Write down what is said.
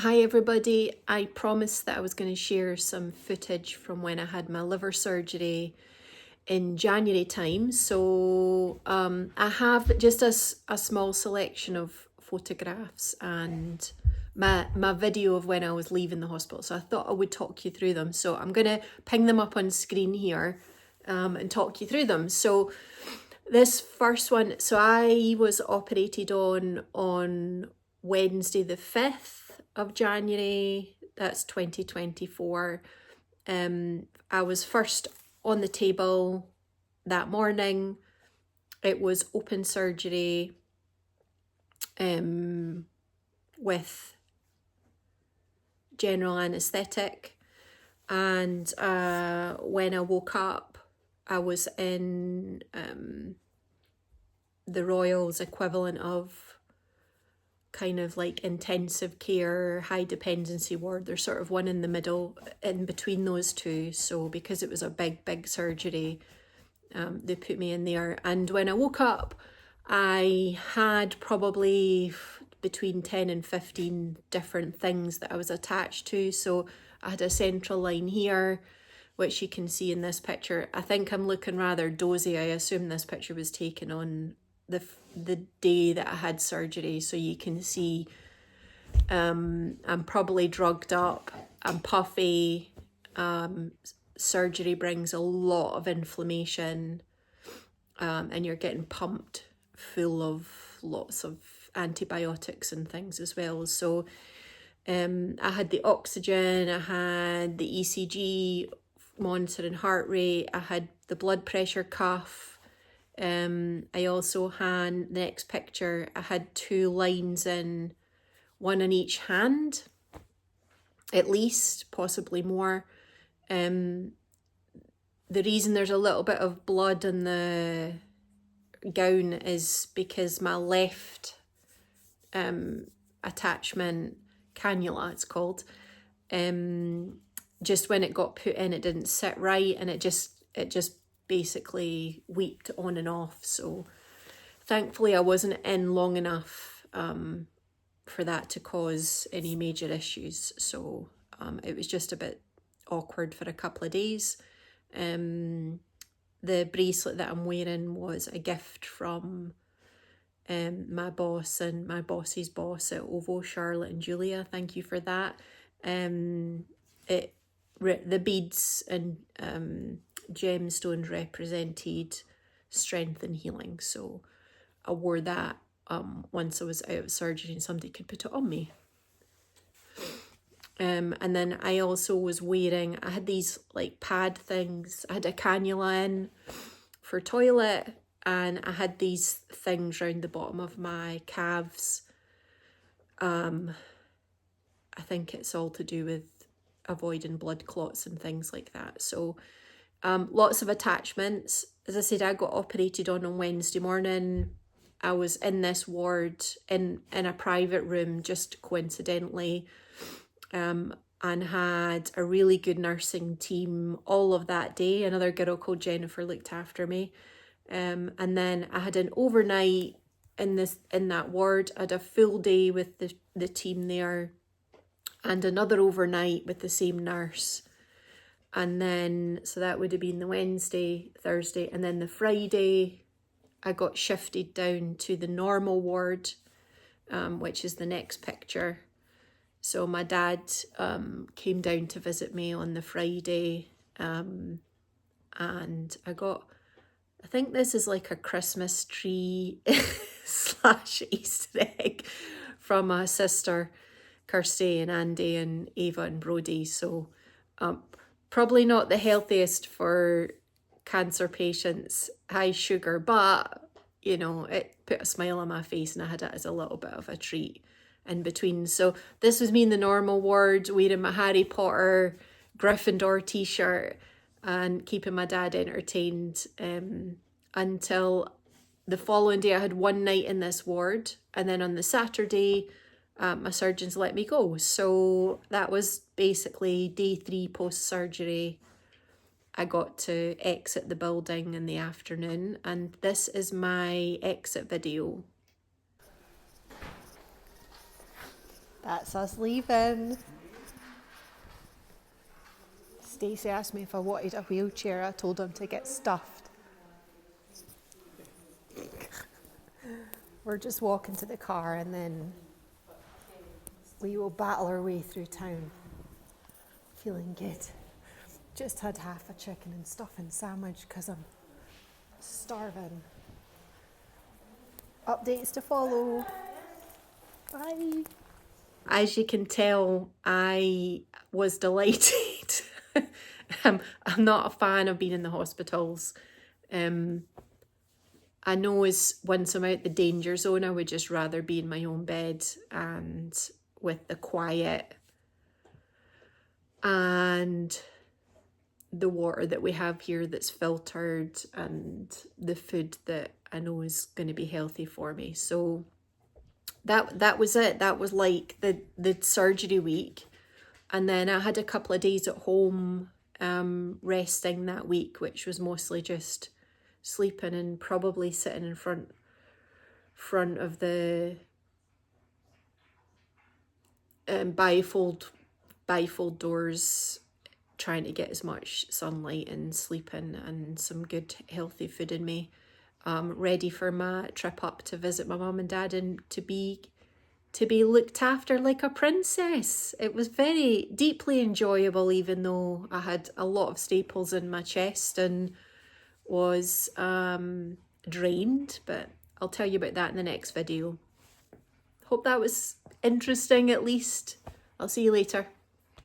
Hi everybody, I promised that I was going to share some footage from when I had my liver surgery in January time. So I have just a small selection of photographs and my video of when I was leaving the hospital. So I thought I would talk you through them. So I'm going to ping them up on screen here and talk you through them. So this first one, so I was operated on Wednesday the 5th of January, that's 2024. I was first on the table that morning. It was open surgery with general anaesthetic, and when I woke up I was in the Royal's equivalent of kind of like intensive care, high dependency ward. There's sort of one in the middle in between those two. So because it was a big surgery, they put me in there. And when I woke up, I had probably between 10 and 15 different things that I was attached to. So I had a central line here, which you can see in this picture. I think I'm looking rather dozy. I assume this picture was taken on the day that I had surgery, so you can see I'm probably drugged up, I'm puffy. Surgery brings a lot of inflammation, and you're getting pumped full of lots of antibiotics and things as well. So I had the oxygen, I had the ECG monitoring heart rate, I had the blood pressure cuff. I also had, the next picture, I had 2 lines in, one in each hand, at least, possibly more. The reason there's a little bit of blood in the gown is because my left attachment, cannula it's called, just when it got put in, it didn't sit right, and it just basically weeped on and off. So thankfully I wasn't in long enough for that to cause any major issues. So it was just a bit awkward for a couple of days. The bracelet that I'm wearing was a gift from my boss and my boss's boss at OVO, Charlotte and Julia. Thank you for that. The beads and gemstones represented strength and healing, so I wore that once I was out of surgery and somebody could put it on me. And then I also was wearing, I had these like pad things, I had a cannula in for toilet, and I had these things round the bottom of my calves. I think it's all to do with avoiding blood clots and things like that. So lots of attachments. As I said, I got operated on Wednesday morning. I was in this ward in a private room, just coincidentally, and had a really good nursing team all of that day. Another girl called Jennifer looked after me. And then I had an overnight in that ward. I had a full day with the team there, and another overnight with the same nurse. And then, so that would have been the Wednesday, Thursday, and then the Friday, I got shifted down to the normal ward, which is the next picture. So my dad came down to visit me on the Friday, and I think this is like a Christmas tree / Easter egg from my sister, Kirsty and Andy and Ava and Brodie. So probably not the healthiest for cancer patients, high sugar, but you know, it put a smile on my face and I had it as a little bit of a treat in between. So this was me in the normal ward, wearing my Harry Potter Gryffindor t-shirt and keeping my dad entertained until the following day. I had one night in this ward, and then on the Saturday my surgeons let me go. So that was basically day 3 post-surgery. I got to exit the building in the afternoon, and this is my exit video. That's us leaving. Stacey asked me if I wanted a wheelchair. I told him to get stuffed. We're just walking to the car and then we will battle our way through town. Feeling good. Just had half a chicken and stuffing sandwich because I'm starving. Updates to follow. Bye. As you can tell, I was delighted. I'm not a fan of being in the hospitals. I know once I'm out the danger zone, I would just rather be in my own bed and with the quiet and the water that we have here that's filtered and the food that I know is going to be healthy for me. So that was it. That was like the surgery week. And then I had a couple of days at home resting that week, which was mostly just sleeping and probably sitting in front of the bifold doors, trying to get as much sunlight and sleeping and some good healthy food in me, ready for my trip up to visit my mum and dad and to be looked after like a princess. It was very deeply enjoyable, even though I had a lot of staples in my chest and was drained, but I'll tell you about that in the next video. Hope that was interesting at least. I'll see you later.